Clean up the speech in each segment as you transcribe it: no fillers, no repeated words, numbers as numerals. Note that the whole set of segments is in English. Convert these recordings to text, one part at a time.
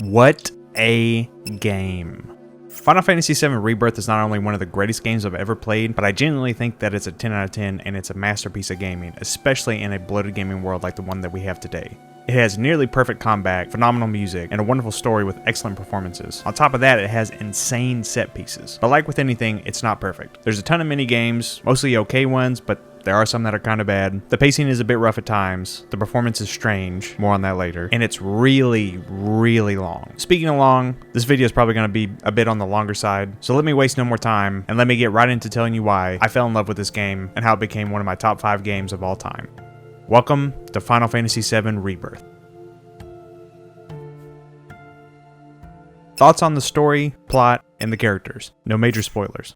What a game. Final Fantasy VII Rebirth is not only one of the greatest games I've ever played, but I genuinely think that it's a 10 out of 10 and it's a masterpiece of gaming, especially in a bloated gaming world like the one that we have today. It has nearly perfect combat, phenomenal music, and a wonderful story with excellent performances. On top of that, it has insane set pieces. But like with anything, it's not perfect. There's a ton of mini games, mostly okay ones, but there are some that are kind of bad. The pacing is a bit rough at times. The performance is strange. More on that later. And it's really, really long. Speaking of long, this video is probably going to be a bit on the longer side. So let me waste no more time and let me get right into telling you why I fell in love with this game and how it became one of my top 5 games of all time. Welcome to Final Fantasy VII Rebirth. Thoughts on the story, plot, and the characters. No major spoilers.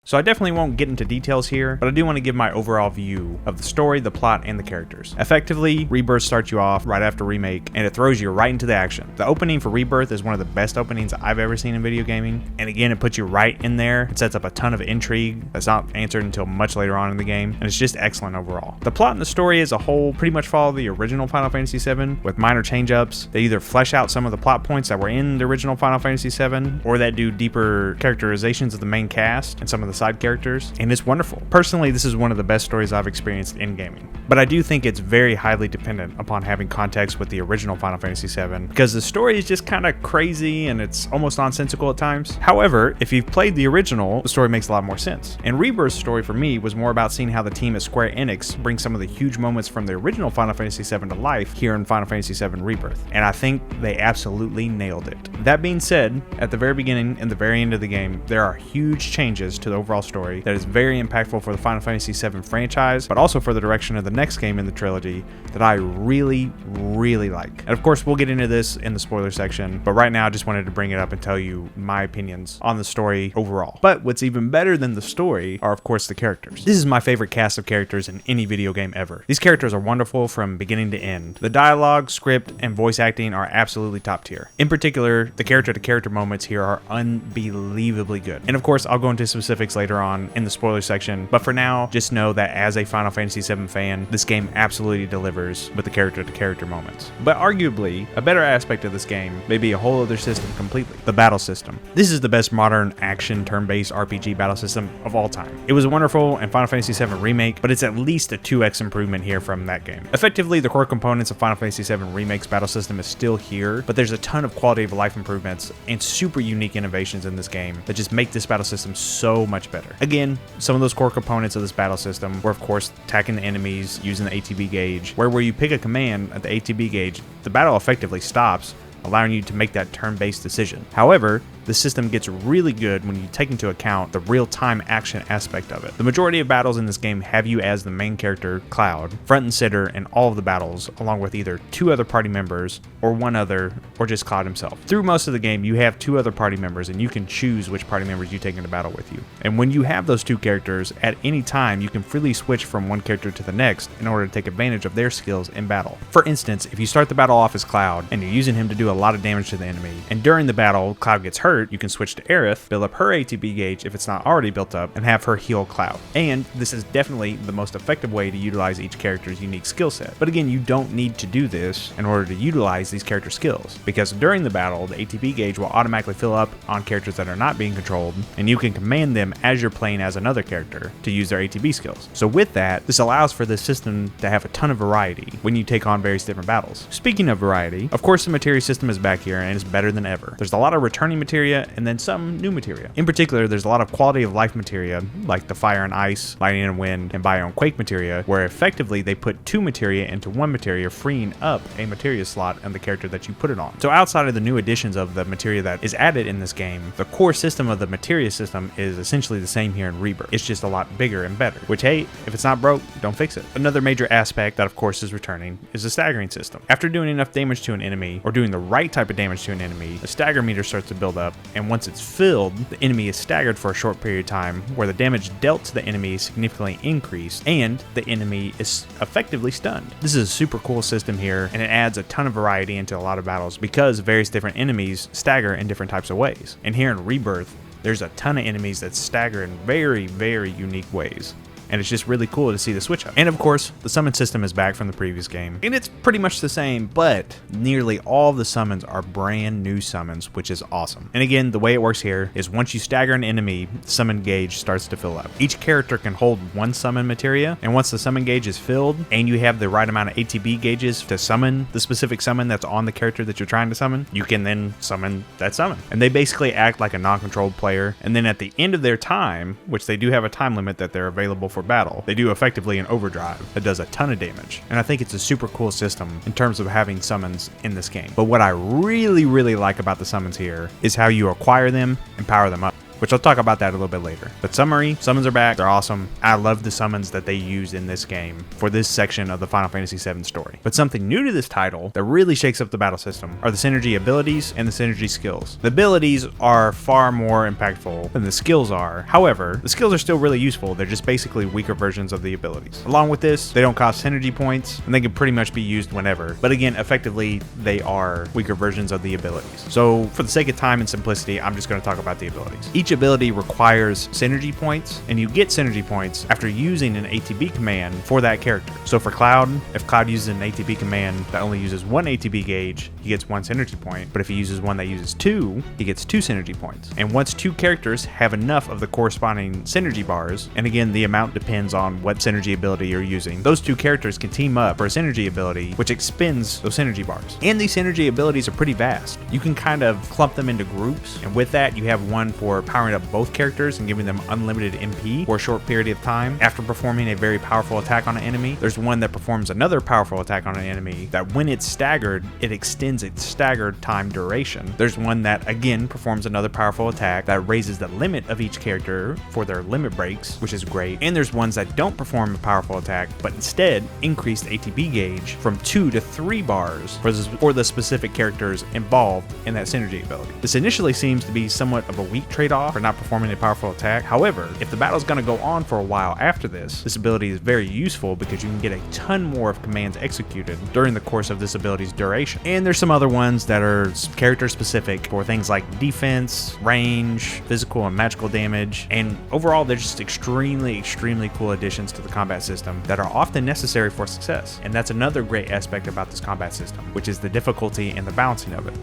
So I definitely won't get into details here, but I do want to give my overall view of the story, the plot, and the characters. Effectively, Rebirth starts you off right after Remake, and it throws you right into the action. The opening for Rebirth is one of the best openings I've ever seen in video gaming, and again, it puts you right in there. It sets up a ton of intrigue that's not answered until much later on in the game, and it's just excellent overall. The plot and the story as a whole pretty much follow the original Final Fantasy VII, with minor change-ups. They either flesh out some of the plot points that were in the original Final Fantasy VII, or that do deeper characterizations of the main cast and some of the side characters, and it's wonderful. Personally, this is one of the best stories I've experienced in gaming, but I do think it's very highly dependent upon having context with the original Final Fantasy VII, because the story is just kind of crazy and it's almost nonsensical at times. However, if you've played the original, the story makes a lot more sense. And Rebirth's story for me was more about seeing how the team at Square Enix bring some of the huge moments from the original Final Fantasy VII to life here in Final Fantasy VII Rebirth, and I think they absolutely nailed it. That being said, at the very beginning and the very end of the game, there are huge changes to the overall story that is very impactful for the Final Fantasy VII franchise, but also for the direction of the next game in the trilogy that I really, really like. And of course, we'll get into this in the spoiler section, but right now I just wanted to bring it up and tell you my opinions on the story overall. But what's even better than the story are, of course, the characters. This is my favorite cast of characters in any video game ever. These characters are wonderful from beginning to end. The dialogue, script, and voice acting are absolutely top tier. In particular, the character-to-character moments here are unbelievably good. And of course, I'll go into specifics later on in the spoiler section, but for now, just know that as a Final Fantasy VII fan, this game absolutely delivers with the character-to-character moments. But arguably, a better aspect of this game may be a whole other system completely, the battle system. This is the best modern action turn-based RPG battle system of all time. It was wonderful in Final Fantasy VII Remake, but it's at least a 2x improvement here from that game. Effectively, the core components of Final Fantasy VII Remake's battle system is still here, but there's a ton of quality of life improvements and super unique innovations in this game that just make this battle system so much better. Again, some of those core components of this battle system were, of course, attacking the enemies using the ATB gauge, where you pick a command at the ATB gauge, the battle effectively stops, allowing you to make that turn-based decision. However, the system gets really good when you take into account the real-time action aspect of it. The majority of battles in this game have you as the main character, Cloud, front and center in all of the battles, along with either 2 other party members, or 1 other, or just Cloud himself. Through most of the game, you have 2 other party members, and you can choose which party members you take into battle with you. And when you have those 2 characters, at any time, you can freely switch from one character to the next in order to take advantage of their skills in battle. For instance, if you start the battle off as Cloud, and you're using him to do a lot of damage to the enemy, and during the battle, Cloud gets hurt, you can switch to Aerith, build up her ATB gauge if it's not already built up, and have her heal Cloud. And this is definitely the most effective way to utilize each character's unique skill set. But again, you don't need to do this in order to utilize these character skills, because during the battle, the ATB gauge will automatically fill up on characters that are not being controlled, and you can command them as you're playing as another character to use their ATB skills. So with that, this allows for this system to have a ton of variety when you take on various different battles. Speaking of variety, of course the materia system is back here and it's better than ever. There's a lot of returning materia and then some new materia. In particular, there's a lot of quality of life materia like the fire and ice, lightning and wind, and bio and quake materia, where effectively they put 2 materia into 1 materia, freeing up a materia slot on the character that you put it on. So outside of the new additions of the materia that is added in this game, the core system of the materia system is essentially the same here in Rebirth. It's just a lot bigger and better, which hey, if it's not broke, don't fix it. Another major aspect that of course is returning is the staggering system. After doing enough damage to an enemy, or doing the right type of damage to an enemy, the stagger meter starts to build up, and once it's filled, the enemy is staggered for a short period of time, where the damage dealt to the enemy is significantly increased, and the enemy is effectively stunned. This is a super cool system here, and it adds a ton of variety into a lot of battles because various different enemies stagger in different types of ways. And here in Rebirth, there's a ton of enemies that stagger in very, very unique ways. and it's just really cool to see the switch up. And of course, the summon system is back from the previous game, and it's pretty much the same, but nearly all of the summons are brand new summons, which is awesome. And again, the way it works here is once you stagger an enemy, the summon gauge starts to fill up. Each character can hold one summon materia, and once the summon gauge is filled and you have the right amount of ATB gauges to summon the specific summon that's on the character that you're trying to summon, you can then summon that summon. And they basically act like a non-controlled player, and then at the end of their time, which they do have a time limit that they're available for battle, they do effectively an overdrive that does a ton of damage. And I think it's a super cool system in terms of having summons in this game. But what I really like about the summons here is how you acquire them and power them up, which I'll talk about that a little bit later. But summary, summons are back, they're awesome. I love the summons that they use in this game for this section of the Final Fantasy VII story. But something new to this title that really shakes up the battle system are the synergy abilities and the synergy skills. The abilities are far more impactful than the skills are. However, the skills are still really useful, they're just basically weaker versions of the abilities. Along with this, they don't cost synergy points, and they can pretty much be used whenever. But again, effectively, they are weaker versions of the abilities. So for the sake of time and simplicity, I'm just going to talk about the abilities. Each ability requires synergy points, and you get synergy points after using an ATB command for that character. So for Cloud, if Cloud uses an ATB command that only uses one ATB gauge, he gets one synergy point, but if he uses one that uses two, he gets two synergy points. And once two characters have enough of the corresponding synergy bars, and again, the amount depends on what synergy ability you're using, those two characters can team up for a synergy ability, which expends those synergy bars. And these synergy abilities are pretty vast. You can kind of clump them into groups, and with that, you have one for powering up both characters and giving them unlimited MP for a short period of time after performing a very powerful attack on an enemy. There's one that performs another powerful attack on an enemy that when it's staggered, it extends its staggered time duration. There's one that again performs another powerful attack that raises the limit of each character for their limit breaks, which is great. And there's ones that don't perform a powerful attack, but instead increase the ATB gauge from 2 to 3 bars for the specific characters involved in that synergy ability. This initially seems to be somewhat of a weak trade-off for not performing a powerful attack. However, if the battle's going to go on for a while after this ability is very useful because you can get a ton more of commands executed during the course of this ability's duration. And there's some other ones that are character specific for things like defense, range, physical and magical damage, and overall they're just extremely cool additions to the combat system that are often necessary for success. And that's another great aspect about this combat system, which is the difficulty and the balancing of it.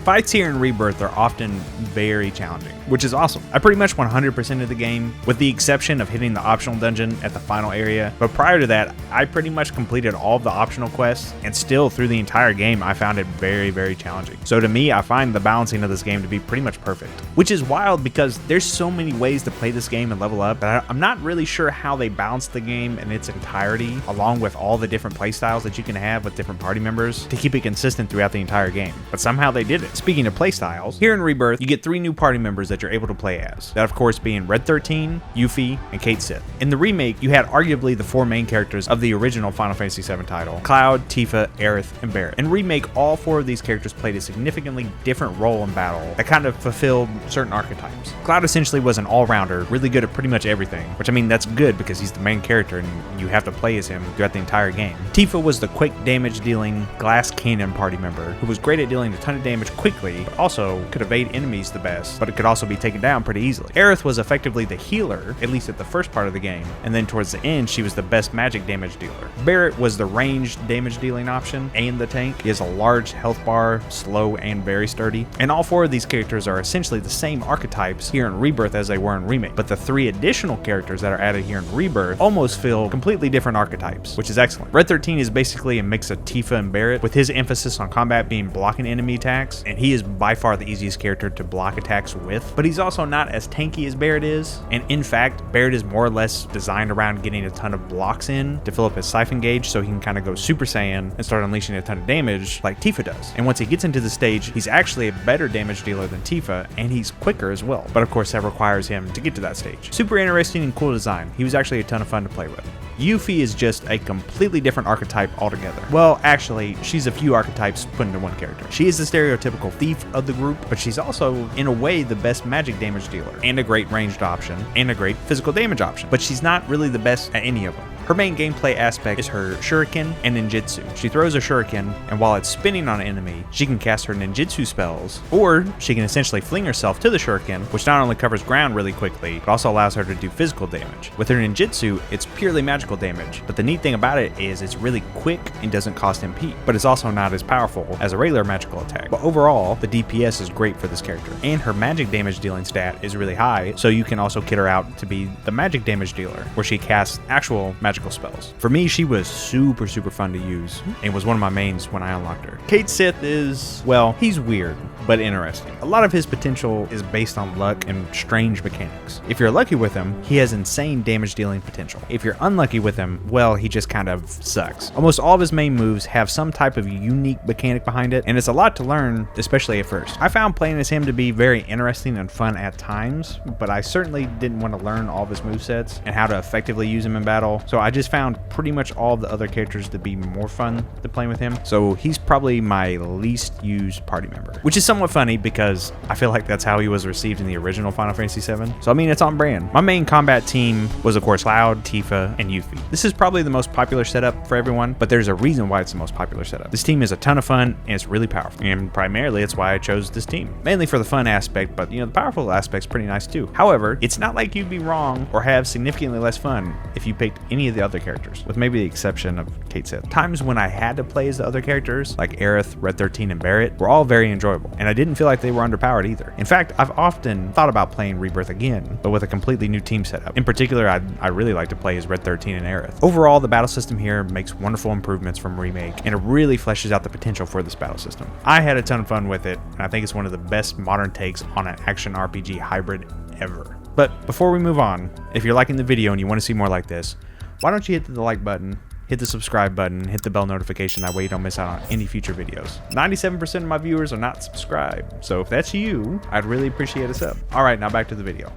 Fights here in Rebirth are often very challenging, which is awesome. I pretty much 100% of the game, with the exception of hitting the optional dungeon at the final area, but prior to that, I pretty much completed all of the optional quests, and still through the entire game, I found it very challenging. So to me, I find the balancing of this game to be pretty much perfect, which is wild because there's so many ways to play this game and level up, but I'm not really sure how they balance the game in its entirety, along with all the different playstyles that you can have with different party members to keep it consistent throughout the entire game. But somehow they did it. Speaking of playstyles, here in Rebirth, you get 3 new party members that you're able to play as. That of course being Red 13, Yuffie, and Cait Sith. In the remake, you had arguably the 4 main characters of the original Final Fantasy VII title: Cloud, Tifa, Aerith, and Barret. In Remake, all 4 of these characters played a significantly different role in battle that kind of fulfilled certain archetypes. Cloud essentially was an all-rounder, really good at pretty much everything, which I mean that's good because he's the main character and you have to play as him throughout the entire game. Tifa was the quick damage dealing glass cannon party member who was great at dealing a ton of damage quickly, but also could evade enemies the best, but it could also be taken down pretty easily. Aerith was effectively the healer, at least at the first part of the game, and then towards the end she was the best magic damage dealer. Barret was the ranged damage dealing option and the tank. He has a large health bar, slow and very sturdy, and all 4 of these characters are essentially the same archetypes here in Rebirth as they were in Remake, but the 3 additional characters that are added here in Rebirth almost feel completely different archetypes, which is excellent. Red 13 is basically a mix of Tifa and Barret, with his emphasis on combat being blocking enemy attacks, and he is by far the easiest character to block attacks with, but he's also not as tanky as Barret is, and in fact, Barret is more or less designed around getting a ton of blocks in to fill up his siphon gauge so he can kind of go Super Saiyan and start unleashing a ton of damage like Tifa does. And once he gets into the stage, he's actually a better damage dealer than Tifa, and he's quicker as well, but of course that requires him to get to that stage. Super interesting and cool design. He was actually a ton of fun to play with. Yuffie is just a completely different archetype altogether. Well, actually, she's a few archetypes put into one character. She is the stereotypical thief of the group, but she's also, in a way, the best magic damage dealer, and a great ranged option, and a great physical damage option. But she's not really the best at any of them. Her main gameplay aspect is her shuriken and ninjutsu. She throws a shuriken, and while it's spinning on an enemy, she can cast her ninjutsu spells, or she can essentially fling herself to the shuriken, which not only covers ground really quickly, but also allows her to do physical damage. With her ninjutsu, it's purely magical damage, but the neat thing about it is it's really quick and doesn't cost MP, but it's also not as powerful as a regular magical attack. But overall, the DPS is great for this character, and her magic damage dealing stat is really high, so you can also kit her out to be the magic damage dealer, where she casts actual magical spells. For me, she was super fun to use, and was one of my mains when I unlocked her. Cait Sith is, well, he's weird, but interesting. A lot of his potential is based on luck and strange mechanics. If you're lucky with him, he has insane damage dealing potential. If you're unlucky with him, well, he just kind of sucks. Almost all of his main moves have some type of unique mechanic behind it, and it's a lot to learn, especially at first. I found playing as him to be very interesting and fun at times, but I certainly didn't want to learn all of his movesets and how to effectively use him in battle, so I just found pretty much all of the other characters to be more fun than playing with him. So he's probably my least used party member, which is somewhat funny because I feel like that's how he was received in the original Final Fantasy VII. So I mean, it's on brand. My main combat team was of course Cloud, Tifa, and Yuffie. This is probably the most popular setup for everyone, but there's a reason why it's the most popular setup. This team is a ton of fun and it's really powerful, and primarily it's why I chose this team. Mainly for the fun aspect, but you know, the powerful aspect's pretty nice too. However, it's not like you'd be wrong or have significantly less fun if you picked any of the other characters, with maybe the exception of Cait Sith. Times when I had to play as the other characters, like Aerith, Red 13, and Barret, were all very enjoyable, and I didn't feel like they were underpowered either. In fact, I've often thought about playing Rebirth again, but with a completely new team setup. In particular, I really like to play as Red 13 and Aerith. Overall, the battle system here makes wonderful improvements from Remake, and it really fleshes out the potential for this battle system. I had a ton of fun with it, and I think it's one of the best modern takes on an action RPG hybrid ever. But before we move on, if you're liking the video and you want to see more like this, why don't you hit the like button, hit the subscribe button, hit the bell notification, that way you don't miss out on any future videos. 97% of my viewers are not subscribed, so if that's you, I'd really appreciate a sub. Alright, now back to the video.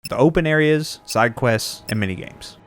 The open areas, side quests, and minigames.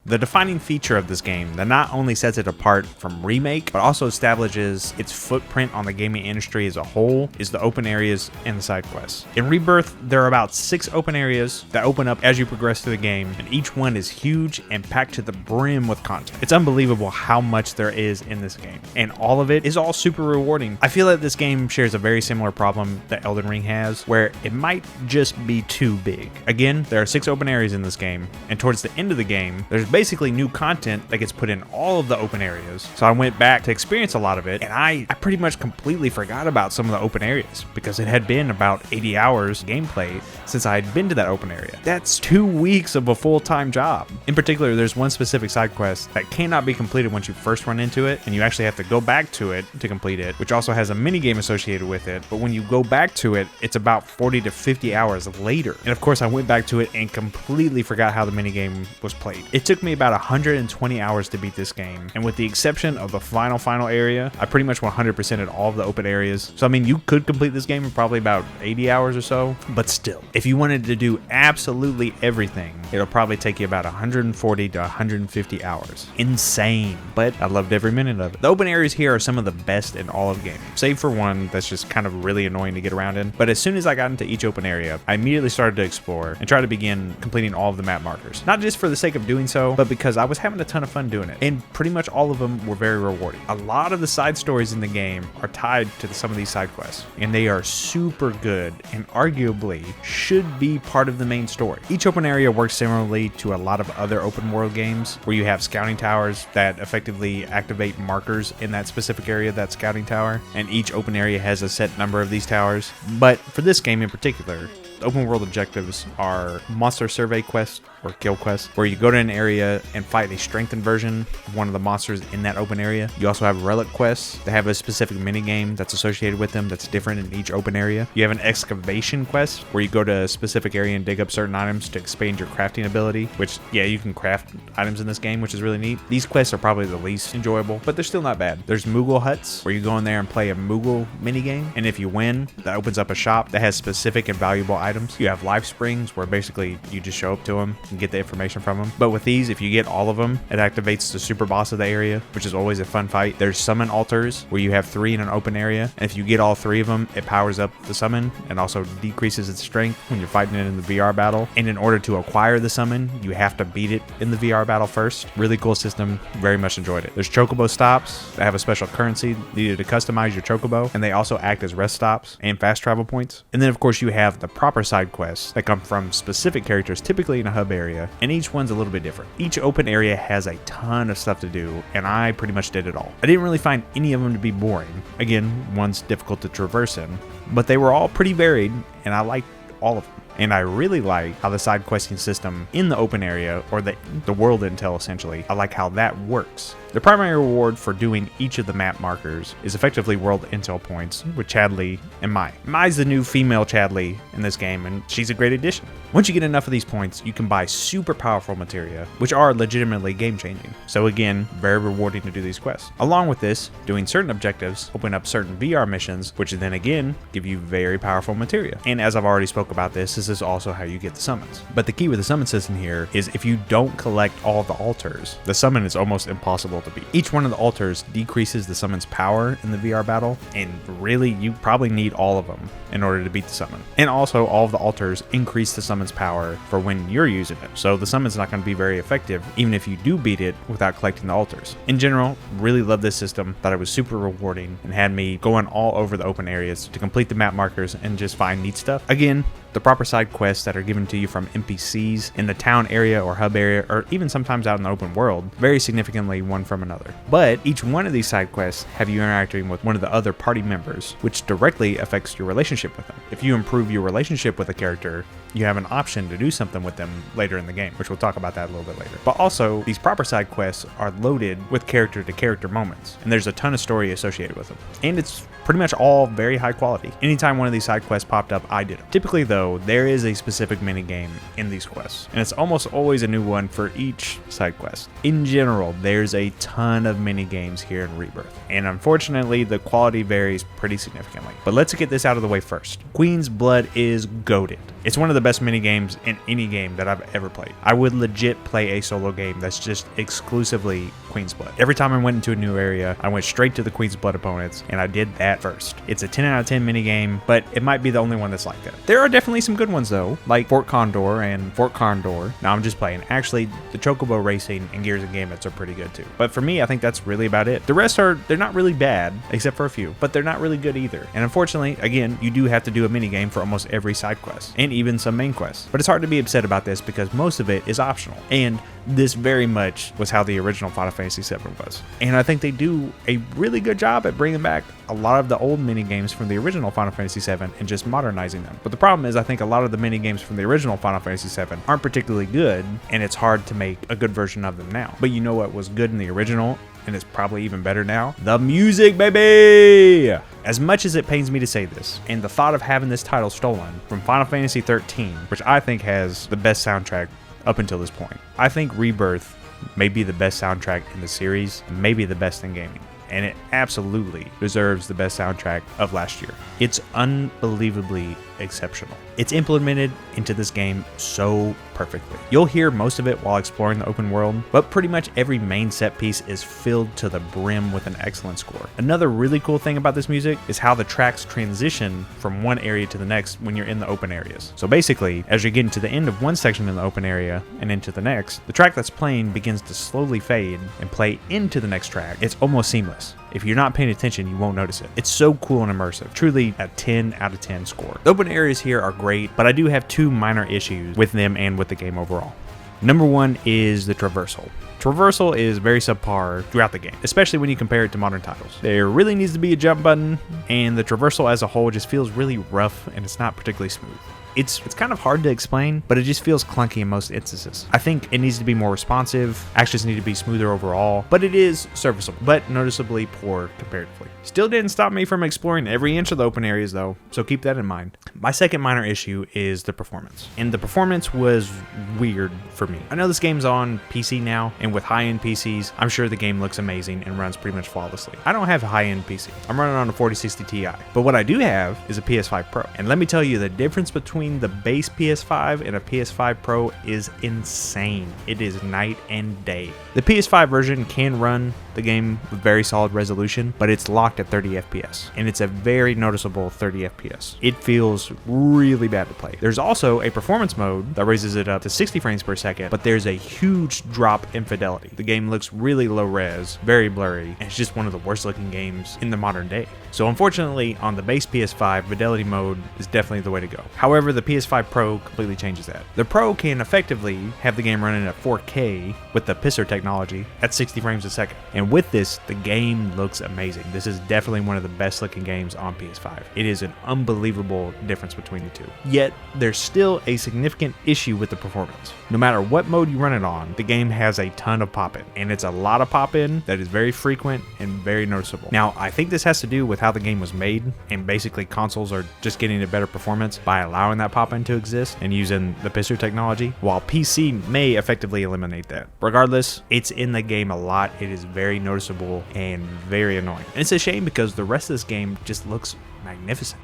The defining feature of this game that not only sets it apart from Remake, but also establishes its footprint on the gaming industry as a whole, is the open areas and the side quests. In Rebirth, there are about 6 open areas that open up as you progress through the game, and each one is huge and packed to the brim with content. It's unbelievable how much there is in this game, and all of it is all super rewarding. I feel that this game shares a very similar problem that Elden Ring has, where it might just be too big. Again, there are 6 open areas in this game, and towards the end of the game, there's basically new content that gets put in all of the open areas. So I went back to experience a lot of it, and I pretty much completely forgot about some of the open areas because it had been about 80 hours gameplay since I had been to that open area. That's 2 weeks of a full-time job. In particular, there's one specific side quest that cannot be completed once you first run into it, and you actually have to go back to it to complete it, which also has a minigame associated with it. But when you go back to it, it's about 40 to 50 hours later. And of course, I went back to it and completely forgot how the minigame was played. It took me about 120 hours to beat this game, and with the exception of the final area, I pretty much 100%ed all of the open areas. So I mean, you could complete this game in probably about 80 hours or so, but still, if you wanted to do absolutely everything, it'll probably take you about 140 to 150 hours. Insane, but I loved every minute of it. The open areas here are some of the best in all of gaming, save for one that's just kind of really annoying to get around in. But as soon as I got into each open area, I immediately started to explore and try to begin completing all of the map markers. Not just for the sake of doing so, but because I was having a ton of fun doing it, and pretty much all of them were very rewarding. A lot of the side stories in the game are tied to some of these side quests, and they are super good and arguably should be part of the main story. Each open area works similarly to a lot of other open world games where you have scouting towers that effectively activate markers in that specific area, that scouting tower, and each open area has a set number of these towers. But for this game in particular, open world objectives are monster survey quests or kill quests, where you go to an area and fight a strengthened version of one of the monsters in that open area. You also have relic quests that have a specific minigame that's associated with them that's different in each open area. You have an excavation quest where you go to a specific area and dig up certain items to expand your crafting ability, which, yeah, you can craft items in this game, which is really neat. These quests are probably the least enjoyable, but they're still not bad. There's Moogle huts, where you go in there and play a Moogle minigame, and if you win, that opens up a shop that has specific and valuable items items. You have life springs where basically you just show up to them and get the information from them. But with these, if you get all of them, it activates the super boss of the area, which is always a fun fight. There's summon altars where you have 3 in an open area, and if you get all 3 of them, it powers up the summon and also decreases its strength when you're fighting it in the VR battle. And in order to acquire the summon, you have to beat it in the VR battle first. Really cool system. Very much enjoyed it. There's chocobo stops that have a special currency needed to customize your chocobo, and they also act as rest stops and fast travel points. And then of course you have the proper side quests that come from specific characters, typically in a hub area, and each one's a little bit different. Each open area has a ton of stuff to do, and I pretty much did it all. I didn't really find any of them to be boring. Again, one's difficult to traverse in, but they were all pretty varied, and I liked all of them. And I really like how the side questing system in the open area, or the world intel essentially, I like how that works. The primary reward for doing each of the map markers is effectively world intel points with Chadley and Mai. Mai's the new female Chadley in this game, and she's a great addition. Once you get enough of these points, you can buy super powerful materia, which are legitimately game changing. So again, very rewarding to do these quests. Along with this, doing certain objectives open up certain VR missions, which then again give you very powerful materia. And as I've already spoke about this is also how you get the summons. But the key with the summon system here is if you don't collect all the altars, the summon is almost impossible to beat. Each one of the altars decreases the summon's power in the VR battle, and really you probably need all of them in order to beat the summon. And also all of the altars increase the summon's power for when you're using it. So the summon's not going to be very effective even if you do beat it without collecting the altars. In general, really love this system. Thought it was super rewarding and had me going all over the open areas to complete the map markers and just find neat stuff. Again, the proper side quests that are given to you from NPCs in the town area or hub area, or even sometimes out in the open world, vary significantly one from another. But each one of these side quests have you interacting with one of the other party members, which directly affects your relationship with them. If you improve your relationship with a character, you have an option to do something with them later in the game, which we'll talk about that a little bit later. But also, these proper side quests are loaded with character-to-character moments, and there's a ton of story associated with them. And it's pretty much all very high quality. Anytime one of these side quests popped up, I did them. Typically though, there is a specific minigame in these quests, and it's almost always a new one for each side quest. In general, there's a ton of minigames here in Rebirth, and unfortunately, the quality varies pretty significantly. But let's get this out of the way first. Queen's Blood is goated. It's one of the best minigames in any game that I've ever played. I would legit play a solo game that's just exclusively Queen's Blood. Every time I went into a new area, I went straight to the Queen's Blood opponents, and I did that first. It's a 10 out of 10 minigame, but it might be the only one that's like that. There are definitely some good ones though, like Fort Condor and Fort Condor. Now I'm just playing. Actually, the Chocobo Racing and Gears and Gambits are pretty good too. But for me, I think that's really about it. The rest they're not really bad, except for a few, but they're not really good either. And unfortunately, again, you do have to do a minigame for almost every side quest, and even some main quests. But it's hard to be upset about this because most of it is optional. And this very much was how the original Final Fantasy VII was. And I think they do a really good job at bringing back a lot of the old minigames from the original Final Fantasy VII and just modernizing them. But the problem is I think a lot of the minigames from the original Final Fantasy VII aren't particularly good, and it's hard to make a good version of them now. But you know what was good in the original, and it's probably even better now? The music, baby! As much as it pains me to say this, and the thought of having this title stolen from Final Fantasy XIII, which I think has the best soundtrack up until this point, I think Rebirth may be the best soundtrack in the series, maybe the best in gaming. And it absolutely deserves the best soundtrack of last year. It's unbelievably exceptional. It's implemented into this game so perfectly. You'll hear most of it while exploring the open world, but pretty much every main set piece is filled to the brim with an excellent score. Another really cool thing about this music is how the tracks transition from one area to the next when you're in the open areas. So basically, as you're getting to the end of one section in the open area and into the next, the track that's playing begins to slowly fade and play into the next track. It's almost seamless. If you're not paying attention, you won't notice it. It's so cool and immersive. Truly a 10 out of 10 score. The open areas here are great, but I do have two minor issues with them and with the game overall. Number one is the traversal. Traversal is very subpar throughout the game, especially when you compare it to modern titles. There really needs to be a jump button, and the traversal as a whole just feels really rough, and it's not particularly smooth. It's kind of hard to explain, but it just feels clunky in most instances. I think it needs to be more responsive, actions need to be smoother overall, but it is serviceable, but noticeably poor comparatively. Still didn't stop me from exploring every inch of the open areas though, so keep that in mind. My second minor issue is the performance, and the performance was weird for me. I know this game's on PC now, and with high-end PCs, I'm sure the game looks amazing and runs pretty much flawlessly. I don't have a high-end PC. I'm running on a 4060 Ti, but what I do have is a PS5 Pro, and let me tell you the difference between between the base PS5 and a PS5 Pro is insane. It is night and day. The PS5 version can run the game with very solid resolution, but it's locked at 30 FPS, and it's a very noticeable 30 FPS. It feels really bad to play. There's also a performance mode that raises it up to 60 frames per second, but there's a huge drop in fidelity. The game looks really low res, very blurry, and it's just one of the worst looking games in the modern day. So unfortunately, on the base PS5, fidelity mode is definitely the way to go. However, the PS5 Pro completely changes that. The Pro can effectively have the game running at 4K with the pisser technology at 60 frames a second. And with this, the game looks amazing. This is definitely one of the best looking games on PS5. It is an unbelievable difference between the two. Yet, there's still a significant issue with the performance. No matter what mode you run it on, the game has a ton of pop-in, and it's a lot of pop-in that is very frequent and very noticeable. Now, I think this has to do with how the game was made, and basically consoles are just getting a better performance by allowing that pop-in to exist and using the pisser technology, while PC may effectively eliminate that. Regardless, it's in the game a lot. It is very noticeable and very annoying. And it's a shame because the rest of this game just looks magnificent.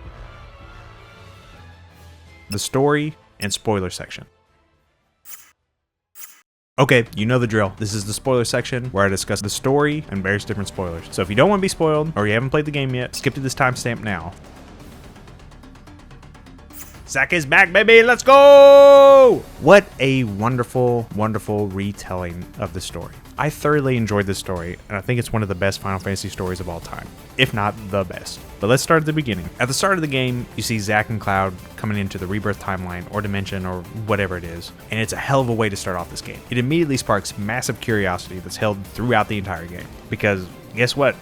The story and spoiler section. Okay, you know the drill. This is the spoiler section where I discuss the story and various different spoilers. So if you don't want to be spoiled or you haven't played the game yet, skip to this timestamp now. Zack is back, baby. Let's go! What a wonderful, wonderful retelling of the story. I thoroughly enjoyed this story, and I think it's one of the best Final Fantasy stories of all time, if not the best. But let's start at the beginning. At the start of the game, you see Zack and Cloud coming into the Rebirth timeline or dimension or whatever it is, and it's a hell of a way to start off this game. It immediately sparks massive curiosity that's held throughout the entire game, because guess what?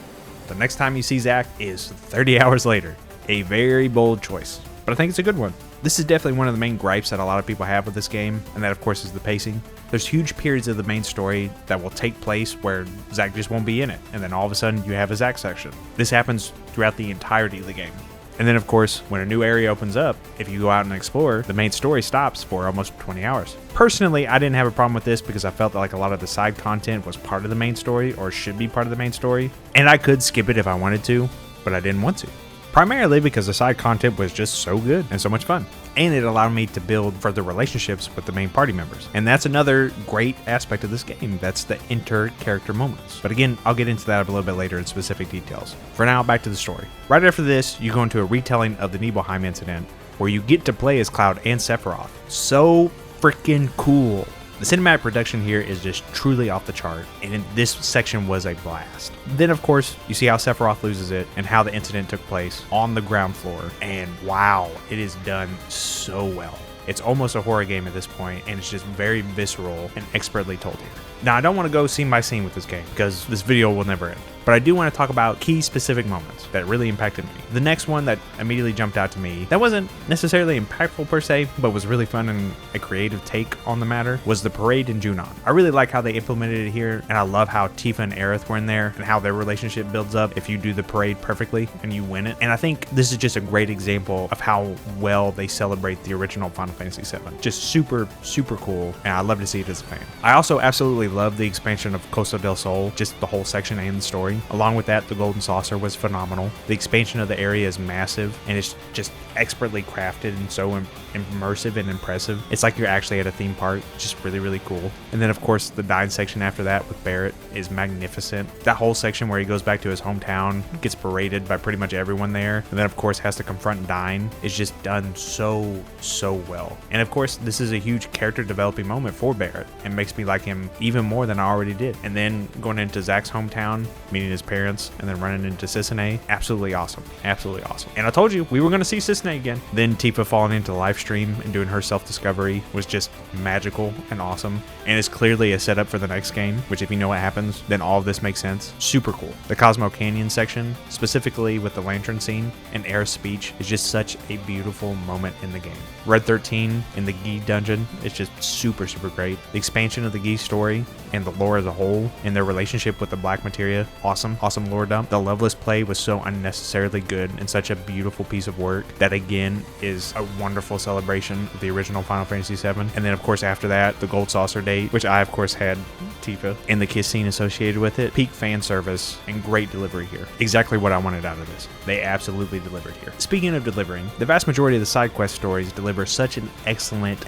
The next time you see Zack is 30 hours later. A very bold choice, but I think it's a good one. This is definitely one of the main gripes that a lot of people have with this game, and that of course is the pacing. There's huge periods of the main story that will take place where Zack just won't be in it, and then all of a sudden you have a Zack section. This happens throughout the entirety of the game. And then of course, when a new area opens up, if you go out and explore, the main story stops for almost 20 hours. Personally, I didn't have a problem with this because I felt that like a lot of the side content was part of the main story or should be part of the main story, and I could skip it if I wanted to, but I didn't want to. Primarily because the side content was just so good and so much fun. And it allowed me to build further relationships with the main party members. And that's another great aspect of this game. That's the inter-character moments. But again, I'll get into that a little bit later in specific details. For now, back to the story. Right after this, you go into a retelling of the Nibelheim incident, where you get to play as Cloud and Sephiroth. So freaking cool. The cinematic production here is just truly off the chart, and this section was a blast. Then of course, you see how Sephiroth loses it and how the incident took place on the ground floor, and wow, it is done so well. It's almost a horror game at this point, and it's just very visceral and expertly told here. Now, I don't want to go scene by scene with this game, because this video will never end. But I do want to talk about key specific moments that really impacted me. The next one that immediately jumped out to me, that wasn't necessarily impactful per se, but was really fun and a creative take on the matter, was the parade in Junon. I really like how they implemented it here, and I love how Tifa and Aerith were in there, and how their relationship builds up if you do the parade perfectly and you win it. And I think this is just a great example of how well they celebrate the original Final Fantasy VII. Just super, super cool, and I love to see it as a fan. I also absolutely love the expansion of Costa del Sol, just the whole section and the story. Along with that, the Golden Saucer was phenomenal. The expansion of the area is massive, and it's just expertly crafted and so immersive and impressive. It's like you're actually at a theme park. Just really, really cool. And then of course, the Dine section after that with Barrett is magnificent. That whole section where he goes back to his hometown, gets paraded by pretty much everyone there, and then of course has to confront Dine, is just done so, so well. And of course, this is a huge character developing moment for Barrett, and makes me like him even more than I already did. And then going into Zack's hometown, meeting his parents, and then running into Cissonne, absolutely awesome. Absolutely awesome. And I told you, we were going to see Cissonne again. Then Tifa falling into the live stream and doing her self-discovery was just magical and awesome, and it's clearly a setup for the next game, which if you know what happens, then all of this makes sense. Super cool. The Cosmo Canyon section, specifically with the lantern scene and Aerith's speech, is just such a beautiful moment in the game. Red 13 in the Guy dungeon is just super, super great. The expansion of the Guy story and the lore as a whole, and their relationship with the Black Materia, awesome lore dump. The Loveless play was so unnecessarily good and such a beautiful piece of work that again is a wonderful celebration of the original Final Fantasy VII. And then of course after that, the Gold Saucer date, which I of course had Tifa, and the kiss scene associated with it. Peak fan service and great delivery here. Exactly what I wanted out of this. They absolutely delivered here. Speaking of delivering, the vast majority of the side quest stories deliver such an excellent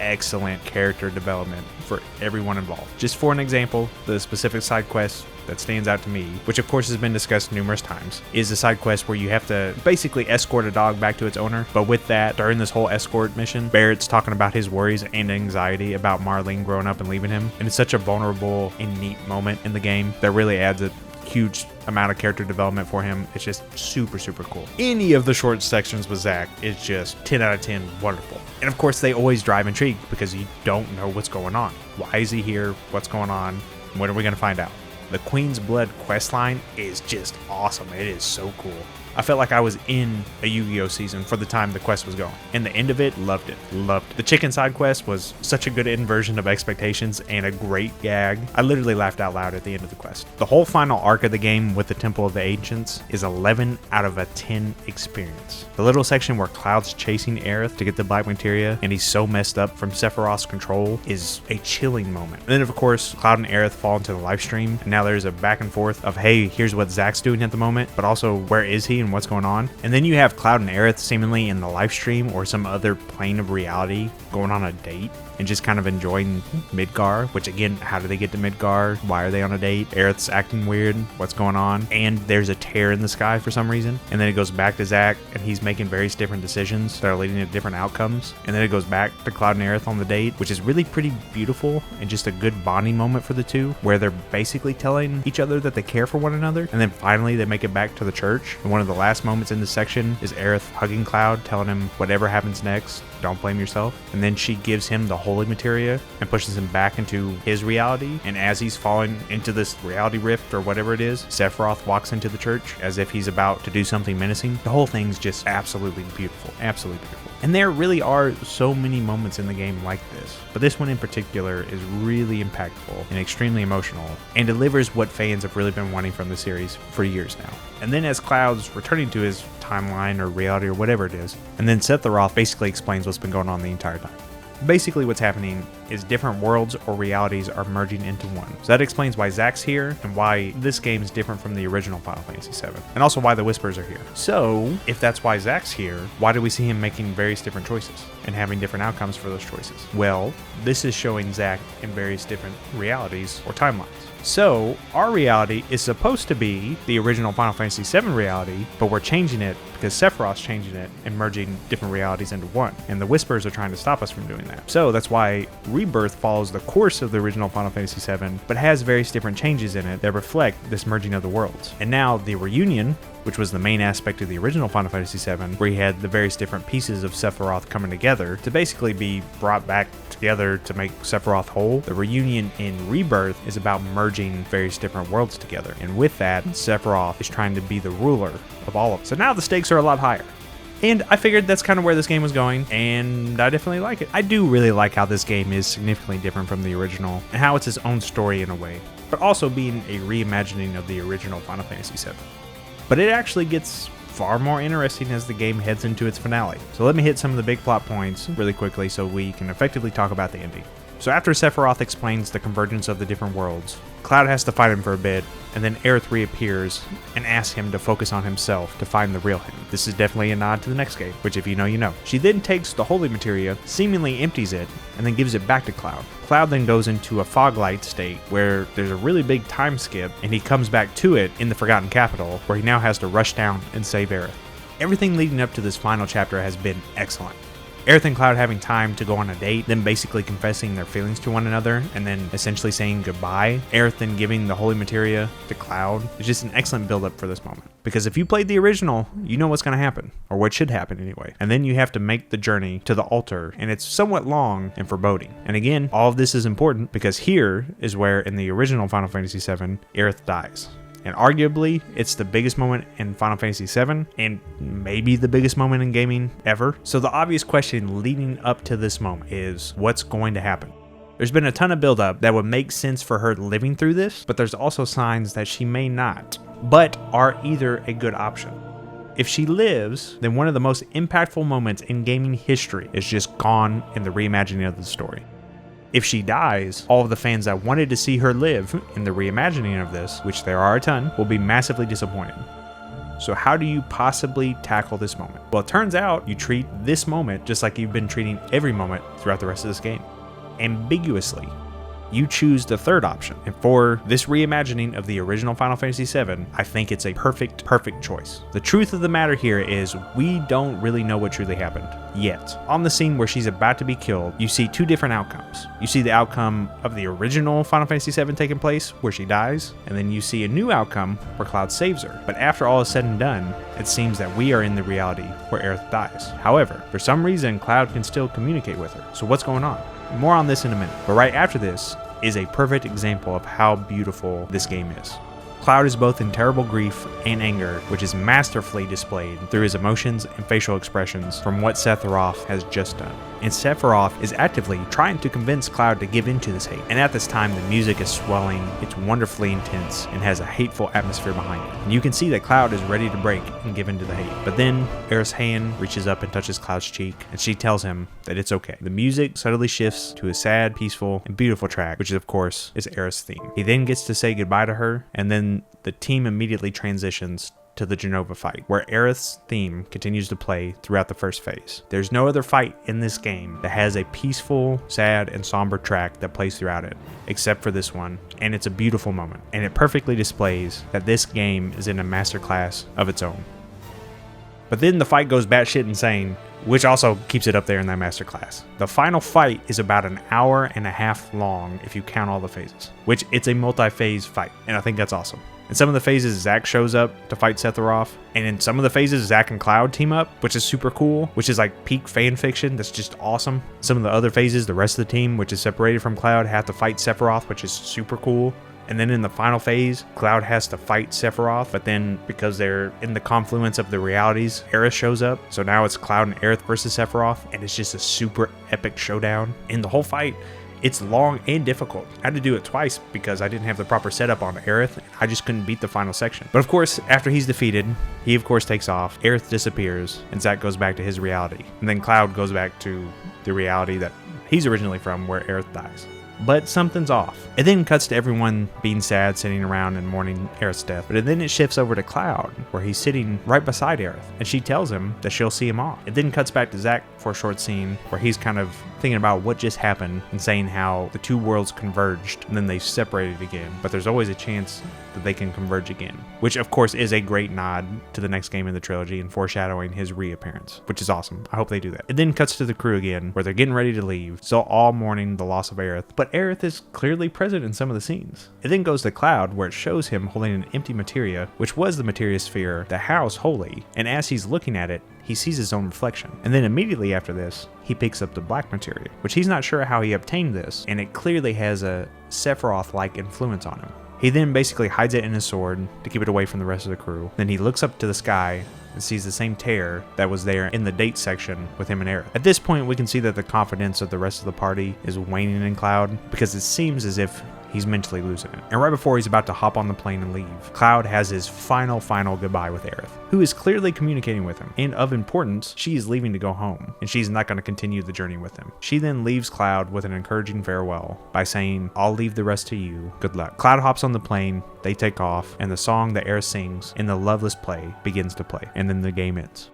character development for everyone involved. Just for an example, the specific side quest that stands out to me, which of course has been discussed numerous times, is the side quest where you have to basically escort a dog back to its owner. But with that, during this whole escort mission, Barrett's talking about his worries and anxiety about Marlene growing up and leaving him, and it's such a vulnerable and neat moment in the game that really adds a huge amount of character development for him. It's just super cool. Any of the short sections with Zack is just 10 out of 10 wonderful. And of course they always drive intrigue because you don't know what's going on. Why is he here? What's going on? When are we going to find out? The Queen's Blood questline is just awesome. It is so cool. I felt like I was in a Yu-Gi-Oh season for the time the quest was going. And the end of it, loved it. Loved it. The chicken side quest was such a good inversion of expectations and a great gag. I literally laughed out loud at the end of the quest. The whole final arc of the game with the Temple of the Ancients is 11 out of a 10 experience. The little section where Cloud's chasing Aerith to get the Black Materia and he's so messed up from Sephiroth's control is a chilling moment. And then of course, Cloud and Aerith fall into the live stream, and now there's a back and forth of, hey, here's what Zack's doing at the moment, but also where is he and what's going on. And then you have Cloud and Aerith seemingly in the live stream or some other plane of reality going on a date and just kind of enjoying Midgar, which again, how do they get to Midgar? Why are they on a date? Aerith's acting weird. What's going on? And there's a tear in the sky for some reason. And then it goes back to Zack and he's making various different decisions that are leading to different outcomes. And then it goes back to Cloud and Aerith on the date, which is really pretty beautiful and just a good bonding moment for the two, where they're basically telling each other that they care for one another. And then finally they make it back to the church. And one of the last moments in this section is Aerith hugging Cloud, telling him whatever happens next, don't blame yourself. And then she gives him the holy materia and pushes him back into his reality. And as he's falling into this reality rift or whatever it is, Sephiroth walks into the church as if he's about to do something menacing. The whole thing's just absolutely beautiful. Absolutely beautiful. And there really are so many moments in the game like this, but this one in particular is really impactful and extremely emotional and delivers what fans have really been wanting from the series for years now. And then as Cloud's returning to his timeline or reality or whatever it is, and then Sephiroth basically explains what's been going on the entire time. Basically what's happening is different worlds or realities are merging into one. So that explains why Zack's here and why this game is different from the original Final Fantasy VII, and also why the Whispers are here. So if that's why Zack's here, why do we see him making various different choices and having different outcomes for those choices? Well, this is showing Zack in various different realities or timelines. So our reality is supposed to be the original Final Fantasy VII reality, but we're changing it because Sephiroth's changing it and merging different realities into one. And the Whispers are trying to stop us from doing that. So that's why Rebirth follows the course of the original Final Fantasy VII, but has various different changes in it that reflect this merging of the worlds. And now the reunion, which was the main aspect of the original Final Fantasy VII, where you had the various different pieces of Sephiroth coming together to basically be brought back together to make Sephiroth whole. The reunion in Rebirth is about merging various different worlds together. And with that, Sephiroth is trying to be the ruler of all of them. So now the stakes are a lot higher. And I figured that's kind of where this game was going, and I definitely like it. I do really like how this game is significantly different from the original, and how it's its own story in a way, but also being a reimagining of the original Final Fantasy VII. But it actually gets far more interesting as the game heads into its finale. So let me hit some of the big plot points really quickly so we can effectively talk about the ending. So after Sephiroth explains the convergence of the different worlds, Cloud has to fight him for a bit, and then Aerith reappears and asks him to focus on himself to find the real him. This is definitely a nod to the next game, which if you know, you know. She then takes the holy materia, seemingly empties it, and then gives it back to Cloud. Cloud then goes into a fog light state where there's a really big time skip, and he comes back to it in the Forgotten Capital, where he now has to rush down and save Aerith. Everything leading up to this final chapter has been excellent. Aerith and Cloud having time to go on a date, then basically confessing their feelings to one another, and then essentially saying goodbye. Aerith then giving the holy materia to Cloud. It's just an excellent build-up for this moment. Because if you played the original, you know what's going to happen, or what should happen anyway. And then you have to make the journey to the altar, and it's somewhat long and foreboding. And again, all of this is important because here is where, in the original Final Fantasy VII, Aerith dies. And arguably, it's the biggest moment in Final Fantasy VII, and maybe the biggest moment in gaming ever. So the obvious question leading up to this moment is, what's going to happen? There's been a ton of buildup that would make sense for her living through this, but there's also signs that she may not, but are either a good option. If she lives, then one of the most impactful moments in gaming history is just gone in the reimagining of the story. If she dies, all of the fans that wanted to see her live in the reimagining of this, which there are a ton, will be massively disappointed. So how do you possibly tackle this moment? Well, it turns out you treat this moment just like you've been treating every moment throughout the rest of this game. Ambiguously. You choose the third option. And for this reimagining of the original Final Fantasy VII, I think it's a perfect choice. The truth of the matter here is we don't really know what truly happened yet. On the scene where she's about to be killed, you see two different outcomes. You see the outcome of the original Final Fantasy VII taking place, where she dies, and then you see a new outcome where Cloud saves her. But after all is said and done, it seems that we are in the reality where Aerith dies. However, for some reason, Cloud can still communicate with her. So what's going on? More on this in a minute, but right after this is a perfect example of how beautiful this game is. Cloud is both in terrible grief and anger, which is masterfully displayed through his emotions and facial expressions from what Sephiroth has just done. And Sephiroth is actively trying to convince Cloud to give in to this hate. And at this time, the music is swelling, it's wonderfully intense, and has a hateful atmosphere behind it. And you can see that Cloud is ready to break and give in to the hate. But then, Aerith's hand reaches up and touches Cloud's cheek, and she tells him that it's okay. The music subtly shifts to a sad, peaceful, and beautiful track, which of course is Aerith's theme. He then gets to say goodbye to her, and then the team immediately transitions to the Genova fight, where Aerith's theme continues to play throughout the first phase. There's no other fight in this game that has a peaceful, sad, and somber track that plays throughout it, except for this one, and it's a beautiful moment, and it perfectly displays that this game is in a masterclass of its own. But then the fight goes batshit insane, which also keeps it up there in that masterclass. The final fight is about an hour and a half long if you count all the phases, which it's a multi-phase fight, and I think that's awesome. In some of the phases, Zack shows up to fight Sephiroth, and in some of the phases, Zack and Cloud team up, which is super cool, which is like peak fan fiction. That's just awesome. Some of the other phases, the rest of the team, which is separated from Cloud, have to fight Sephiroth, which is super cool. And then in the final phase, Cloud has to fight Sephiroth, but then because they're in the confluence of the realities, Aerith shows up. So now it's Cloud and Aerith versus Sephiroth, and it's just a super epic showdown. In the whole fight, it's long and difficult. I had to do it twice because I didn't have the proper setup on Aerith. I just couldn't beat the final section. But of course, after he's defeated, he of course takes off, Aerith disappears, and Zack goes back to his reality. And then Cloud goes back to the reality that he's originally from, where Aerith dies. But something's off. It then cuts to everyone being sad, sitting around and mourning Aerith's death. But then it shifts over to Cloud, where he's sitting right beside Aerith, and she tells him that she'll see him off. It then cuts back to Zack for a short scene where he's kind of thinking about what just happened and saying how the two worlds converged and then they separated again. But there's always a chance that they can converge again, which of course is a great nod to the next game in the trilogy and foreshadowing his reappearance, which is awesome. I hope they do that. It then cuts to the crew again, where they're getting ready to leave, so all mourning the loss of Aerith, but Aerith is clearly present in some of the scenes. It then goes to Cloud, where it shows him holding an empty materia, which was the materia sphere that housed Holy, and as he's looking at it, he sees his own reflection. And then immediately after this, he picks up the black materia, which he's not sure how he obtained this, and it clearly has a Sephiroth-like influence on him. He then basically hides it in his sword to keep it away from the rest of the crew. Then he looks up to the sky and sees the same tear that was there in the date section with him and Aerith. At this point, we can see that the confidence of the rest of the party is waning in Cloud, because it seems as if he's mentally losing it. And right before he's about to hop on the plane and leave, Cloud has his final goodbye with Aerith, who is clearly communicating with him. And of importance, she is leaving to go home, and she's not going to continue the journey with him. She then leaves Cloud with an encouraging farewell by saying, "I'll leave the rest to you. Good luck." Cloud hops on the plane, they take off, and the song that Aerith sings in the Loveless Play begins to play, and then the game ends.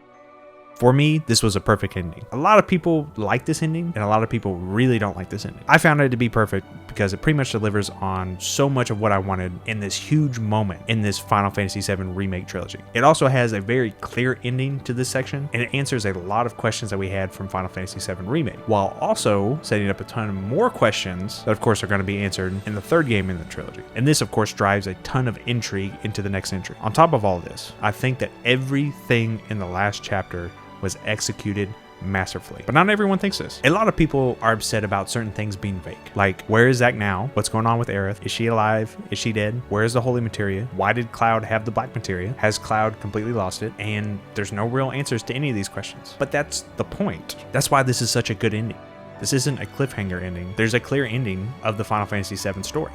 For me, this was a perfect ending. A lot of people like this ending, and a lot of people really don't like this ending. I found it to be perfect because it pretty much delivers on so much of what I wanted in this huge moment in this Final Fantasy VII Remake trilogy. It also has a very clear ending to this section, and it answers a lot of questions that we had from Final Fantasy VII Remake, while also setting up a ton more questions that of course are going to be answered in the third game in the trilogy. And this of course drives a ton of intrigue into the next entry. On top of all this, I think that everything in the last chapter was executed masterfully. But not everyone thinks this. A lot of people are upset about certain things being vague. Like, where is Zack now? What's going on with Aerith? Is she alive? Is she dead? Where is the Holy Materia? Why did Cloud have the Black Materia? Has Cloud completely lost it? And there's no real answers to any of these questions. But that's the point. That's why this is such a good ending. This isn't a cliffhanger ending. There's a clear ending of the Final Fantasy VII story.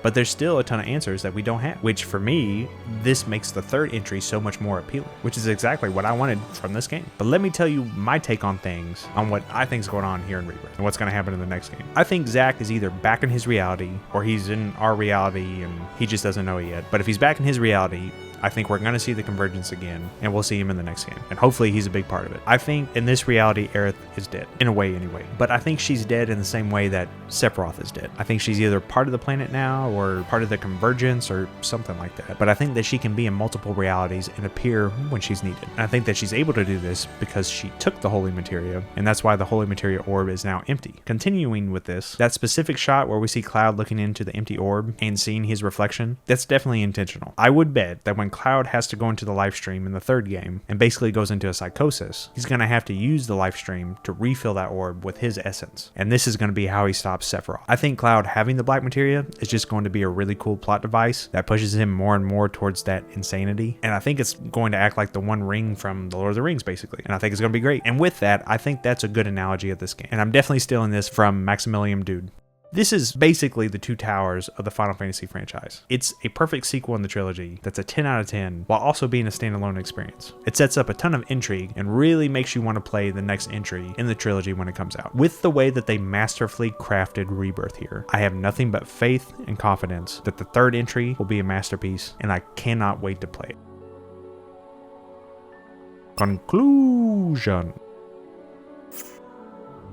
But there's still a ton of answers that we don't have, which for me, this makes the third entry so much more appealing, which is exactly what I wanted from this game. But let me tell you my take on things, on what I think is going on here in Rebirth and what's going to happen in the next game. I think Zack is either back in his reality or he's in our reality and he just doesn't know it yet. But if he's back in his reality, I think we're going to see the convergence again, and we'll see him in the next game. And hopefully he's a big part of it. I think in this reality, Aerith is dead. In a way, anyway. But I think she's dead in the same way that Sephiroth is dead. I think she's either part of the planet now, or part of the convergence, or something like that. But I think that she can be in multiple realities and appear when she's needed. And I think that she's able to do this because she took the Holy Materia, and that's why the Holy Materia orb is now empty. Continuing with this, that specific shot where we see Cloud looking into the empty orb and seeing his reflection, that's definitely intentional. I would bet that when Cloud has to go into the life stream in the third game and basically goes into a psychosis, he's going to have to use the life stream to refill that orb with his essence. And this is going to be how he stops Sephiroth. I think Cloud having the black materia is just going to be a really cool plot device that pushes him more and more towards that insanity. And I think it's going to act like the One Ring from the Lord of the Rings, basically. And I think it's going to be great. And with that, I think that's a good analogy of this game. And I'm definitely stealing this from Maximilian Dude. This is basically the Two Towers of the Final Fantasy franchise. It's a perfect sequel in the trilogy that's a 10 out of 10 while also being a standalone experience. It sets up a ton of intrigue and really makes you want to play the next entry in the trilogy when it comes out. With the way that they masterfully crafted Rebirth here, I have nothing but faith and confidence that the third entry will be a masterpiece, and I cannot wait to play it. Conclusion.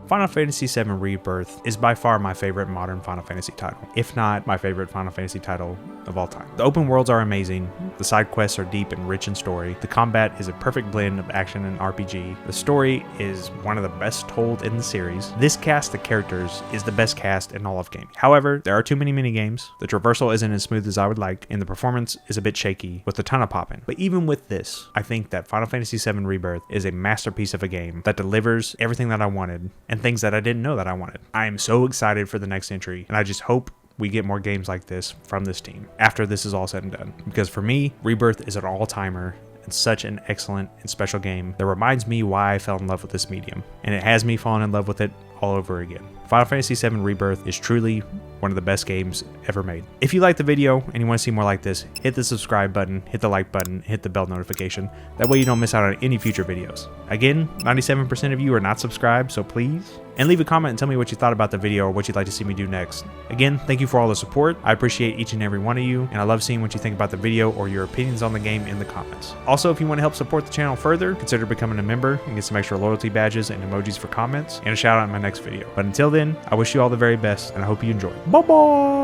Final Fantasy VII Rebirth is by far my favorite modern Final Fantasy title, if not my favorite Final Fantasy title of all time. The open worlds are amazing, the side quests are deep and rich in story, the combat is a perfect blend of action and RPG, the story is one of the best told in the series, this cast of characters is the best cast in all of gaming. However, there are too many minigames, the traversal isn't as smooth as I would like, and the performance is a bit shaky with a ton of popping. But even with this, I think that Final Fantasy VII Rebirth is a masterpiece of a game that delivers everything that I wanted, and things that I didn't know that I wanted. I am so excited for the next entry, and I just hope we get more games like this from this team after this is all said and done. Because for me, Rebirth is an all-timer and such an excellent and special game that reminds me why I fell in love with this medium, and it has me falling in love with it all over again. Final Fantasy VII Rebirth is truly one of the best games ever made. If you liked the video and you want to see more like this, hit the subscribe button, hit the like button, hit the bell notification. That way you don't miss out on any future videos. Again, 97% of you are not subscribed, so please. And leave a comment and tell me what you thought about the video or what you'd like to see me do next. Again, thank you for all the support. I appreciate each and every one of you, and I love seeing what you think about the video or your opinions on the game in the comments. Also, if you want to help support the channel further, consider becoming a member and get some extra loyalty badges and emojis for comments, and a shout out in my next video. But until then, I wish you all the very best, and I hope you enjoy. Bye-bye!